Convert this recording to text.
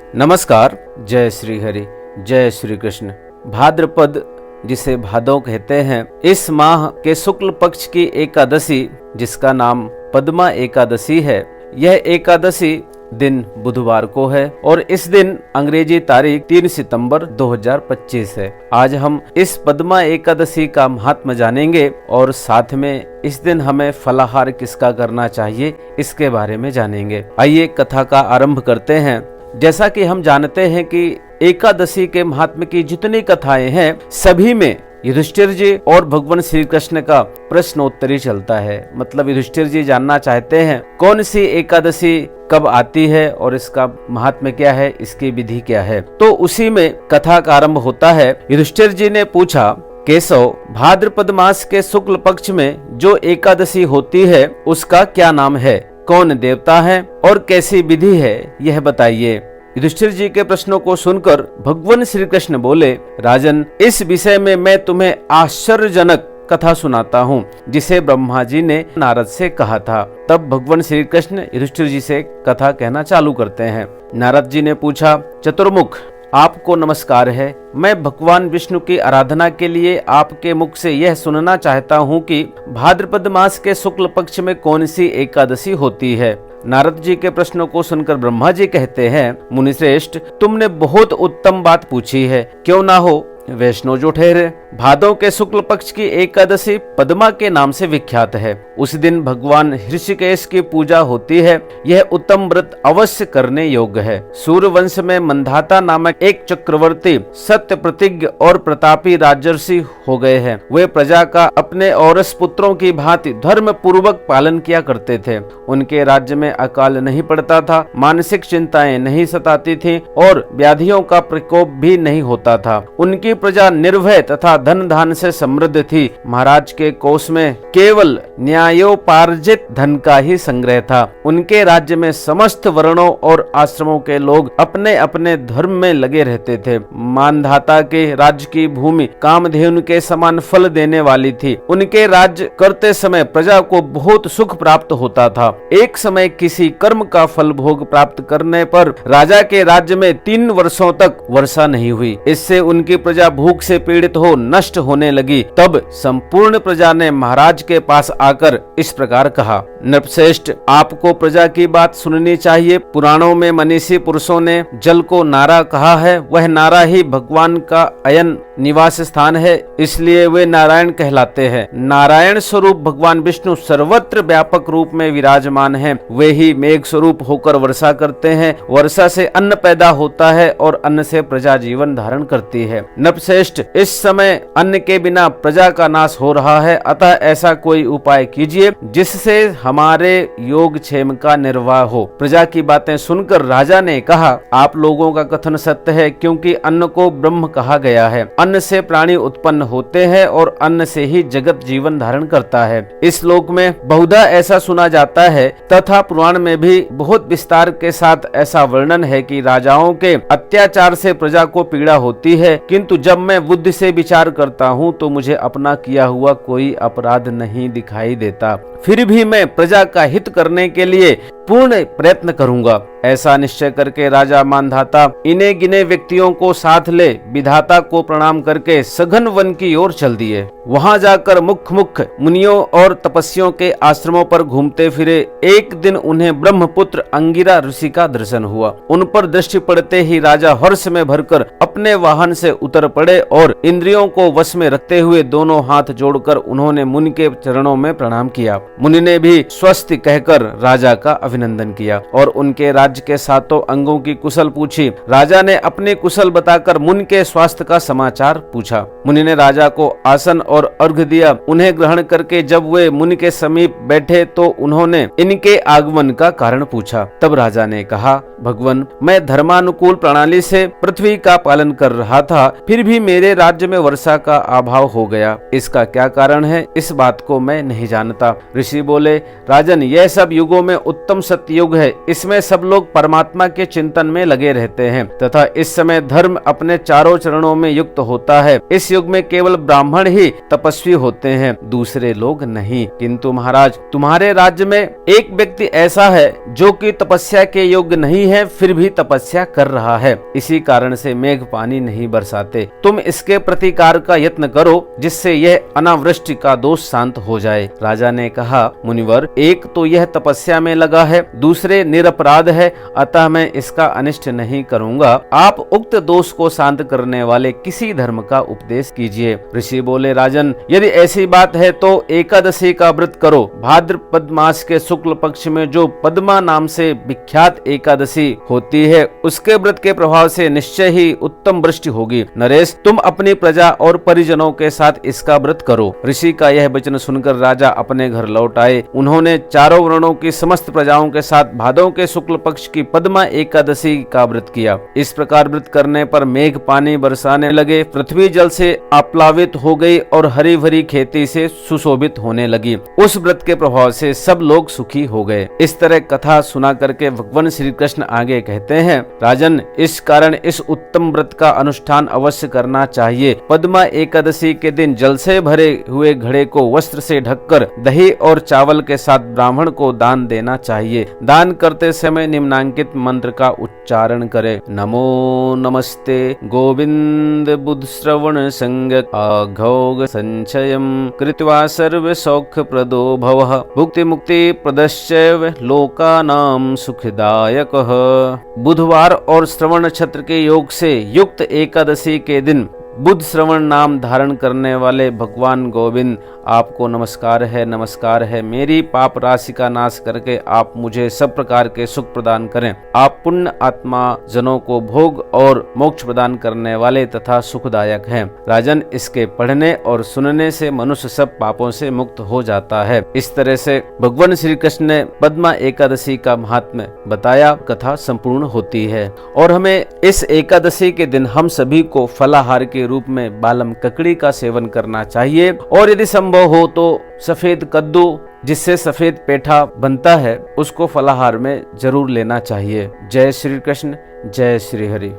नमस्कार। जय श्री हरि, जय श्री कृष्ण। भाद्रपद, जिसे भादौ कहते हैं, इस माह के शुक्ल पक्ष की एकादशी, जिसका नाम पद्मा एकादशी है, यह एकादशी दिन बुधवार को है और इस दिन अंग्रेजी तारीख 3 सितंबर 2025 है। आज हम इस पद्मा एकादशी का महात्म जानेंगे और साथ में इस दिन हमें फलाहार किसका करना चाहिए इसके बारे में जानेंगे। आइए कथा का आरंभ करते हैं। जैसा कि हम जानते हैं कि एकादशी के महात्म की जितनी कथाएं हैं, सभी में युधिष्ठिर जी और भगवान श्री कृष्ण का प्रश्नोत्तरी चलता है। मतलब युधिष्ठिर जी जानना चाहते हैं कौन सी एकादशी कब आती है और इसका महात्म्य क्या है, इसकी विधि क्या है। तो उसी में कथा का आरंभ होता है। युधिष्ठिर जी ने पूछा, केशव, भाद्रपद मास के शुक्ल पक्ष में जो एकादशी होती है उसका क्या नाम है, कौन देवता है और कैसी विधि है, यह बताइए। युधिष्ठिर जी के प्रश्नों को सुनकर भगवान श्री कृष्ण बोले, राजन, इस विषय में मैं तुम्हें आश्चर्यजनक कथा सुनाता हूँ, जिसे ब्रह्मा जी ने नारद से कहा था। तब भगवान श्री कृष्ण युधिष्ठिर जी से कथा कहना चालू करते हैं। नारद जी ने पूछा, चतुर्मुख, आपको नमस्कार है। मैं भगवान विष्णु की आराधना के लिए आपके मुख से यह सुनना चाहता हूँ कि भाद्रपद मास के शुक्ल पक्ष में कौन सी एकादशी होती है। नारद जी के प्रश्नों को सुनकर ब्रह्मा जी कहते हैं, मुनिश्रेष्ठ, तुमने बहुत उत्तम बात पूछी है। क्यों ना हो वैष्णव जो ठहरे। भादौ के शुक्ल पक्ष की एकादशी पद्मा के नाम से विख्यात है। उस दिन भगवान ऋषिकेश की पूजा होती है। यह उत्तम व्रत अवश्य करने योग्य है। सूर्य वंश में मंधाता नामक एक चक्रवर्ती सत्य प्रतिज्ञ और प्रतापी राजर्षि हो गए हैं। वे प्रजा का अपने औरस पुत्रों की भांति धर्म पूर्वक पालन किया करते थे। उनके राज्य में अकाल नहीं पड़ता था, मानसिक चिंताएं नहीं सताती थी और व्याधियों का प्रकोप भी नहीं होता था। उनकी प्रजा निर्भय तथा धन धान से समृद्ध थी। महाराज के कोष में केवल न्यायोपार्जित धन का ही संग्रह था। उनके राज्य में समस्त वर्णों और आश्रमों के लोग अपने अपने धर्म में लगे रहते थे। मानधाता के राज्य की भूमि कामधेनु के समान फल देने वाली थी। उनके राज्य करते समय प्रजा को बहुत सुख प्राप्त होता था। एक समय किसी कर्म का फल भोग प्राप्त करने पर राजा के राज्य में 3 वर्षों तक वर्षा नहीं हुई। इससे उनकी प्रजा भूख से पीड़ित हो नष्ट होने लगी। तब संपूर्ण प्रजा ने महाराज के पास आकर इस प्रकार कहा, नृपश्रेष्ठ, आपको प्रजा की बात सुननी चाहिए। पुराणों में मनीषी पुरुषों ने जल को नारा कहा है। वह नारा ही भगवान का अयन निवास स्थान है, इसलिए वे नारायण कहलाते हैं। नारायण स्वरूप भगवान विष्णु सर्वत्र व्यापक रूप में विराजमान हैं। वे ही मेघ स्वरूप होकर वर्षा करते हैं। वर्षा से अन्न पैदा होता है और अन्न से प्रजा जीवन धारण करती है। नृपश्रेष्ठ, इस समय अन्न के बिना प्रजा का नाश हो रहा है, अतः ऐसा कोई उपाय कीजिए जिससे हमारे योगक्षेम का निर्वाह हो। प्रजा की बातें सुनकर राजा ने कहा, आप लोगों का कथन सत्य है, क्योंकि अन्न को ब्रह्म कहा गया है। अन्न से प्राणी उत्पन्न होते हैं और अन्न से ही जगत जीवन धारण करता है। इस श्लोक में बहुधा ऐसा सुना जाता है तथा पुराण में भी बहुत विस्तार के साथ ऐसा वर्णन है कि राजाओं के अत्याचार से प्रजा को पीड़ा होती है, किंतु जब मैं बुद्धि से विचार करता हूँ तो मुझे अपना किया हुआ कोई अपराध नहीं दिखाई देता। फिर भी मैं प्रजा का हित करने के लिए पूर्ण प्रयत्न करूंगा। ऐसा निश्चय करके राजा मानधाता इन्हें गिने व्यक्तियों को साथ ले विधाता को प्रणाम करके सघन वन की ओर चल दिए। वहां जाकर मुख्य मुख्य मुनियों और तपस्वियों के आश्रमों पर घूमते फिरे। एक दिन उन्हें ब्रह्मपुत्र अंगिरा ऋषि का दर्शन हुआ। उन पर दृष्टि पड़ते ही राजा हर्ष में भरकर अपने वाहन से उतर पड़े और इंद्रियों को वश में रखते हुए दोनों हाथ जोड़कर उन्होंने मुनि के चरणों में प्रणाम किया। मुनि ने भी स्वस्ति कहकर राजा का अभिनंदन किया और उनके राज्य के सातों अंगों की कुशल पूछी। राजा ने अपने कुशल बताकर मुनि के स्वास्थ्य का समाचार पूछा। मुनि ने राजा को आसन और अर्घ्य दिया। उन्हें ग्रहण करके जब वे मुनि के समीप बैठे तो उन्होंने इनके आगमन का कारण पूछा। तब राजा ने कहा, भगवान, मैं धर्मानुकूल प्रणाली से पृथ्वी का पालन कर रहा था, फिर भी मेरे राज्य में वर्षा का अभाव हो गया। इसका क्या कारण है, इस बात को मैं नहीं जानता। ऋषि बोले, राजन, यह सब युगों में उत्तम सतयुग है। इसमें सब लोग परमात्मा के चिंतन में लगे रहते हैं तथा इस समय धर्म अपने चारों चरणों में युक्त होता है। इस युग में केवल ब्राह्मण ही तपस्वी होते हैं, दूसरे लोग नहीं। किंतु महाराज, तुम्हारे राज्य में एक व्यक्ति ऐसा है जो कि तपस्या के योग्य नहीं है, फिर भी तपस्या कर रहा है। इसी कारण से मेघ पानी नहीं बरसाते। तुम इसके प्रतिकार का यत्न करो, जिससे यह अनावृष्टि का दोष शांत हो जाए। राजा ने कहा, मुनिवर, एक तो यह तपस्या में लगा है, दूसरे निरपराध है, अतः मैं इसका अनिष्ट नहीं करूंगा। आप उक्त दोष को शांत करने वाले किसी धर्म का उपदेश कीजिए। ऋषि बोले, राजन, यदि ऐसी बात है तो एकादशी का व्रत करो। भाद्रपद मास के शुक्ल पक्ष में जो पद्मा नाम से विख्यात एकादशी होती है, उसके व्रत के प्रभाव से निश्चय ही उत्तम वृष्टि होगी। नरेश, तुम अपनी प्रजा और परिजनों के साथ इसका व्रत करो। ऋषि का यह वचन सुनकर राजा अपने घर लौट आए। उन्होंने चारों वर्णों की समस्त प्रजाओं के साथ भादों के शुक्ल पक्ष की पद्मा एकादशी का व्रत किया। इस प्रकार व्रत करने पर मेघ पानी बरसाने लगे, पृथ्वी जल से आप्लावित हो गई और हरी भरी खेती से सुशोभित होने लगी। उस व्रत के प्रभाव से सब लोग सुखी हो गए। इस तरह कथा सुना करके भगवान श्री कृष्ण आगे कहते हैं, राजन, इस कारण इस उत्तम व्रत का अनुष्ठान अवश्य करना चाहिए। पद्मा एकादशी के दिन जल से भरे हुए घड़े को वस्त्र से ढककर दही और चावल के साथ ब्राह्मण को दान देना चाहिए। दान करते समय निम्नांकित मंत्र का उच्चारण करें। नमो नमस्ते गोविंद बुध श्रवण संग अघोग संचयम कृत्वा सर्व सौख्य प्रदो भवः भुक्ति मुक्ति प्रदश्चैव लोकानां सुखदायकः। बुधवार और श्रवण नक्षत्र के योग से युक्त एकादशी के दिन बुध श्रवण नाम धारण करने वाले भगवान गोविंद, आपको नमस्कार है, नमस्कार है। मेरी पाप राशि का नाश करके आप मुझे सब प्रकार के सुख प्रदान करें। आप पुण्य आत्मा जनों को भोग और मोक्ष प्रदान करने वाले तथा सुखदायक हैं। राजन, इसके पढ़ने और सुनने से मनुष्य सब पापों से मुक्त हो जाता है। इस तरह से भगवान श्री कृष्ण ने पद्मा एकादशी का महात्म्य बताया। कथा संपूर्ण होती है और हमें इस एकादशी के दिन हम सभी को फलाहार के रूप में बालम ककड़ी का सेवन करना चाहिए और यदि संभव हो तो सफेद कद्दू, जिससे सफेद पेठा बनता है, उसको फलाहार में जरूर लेना चाहिए। जय श्री कृष्ण, जय श्री हरि।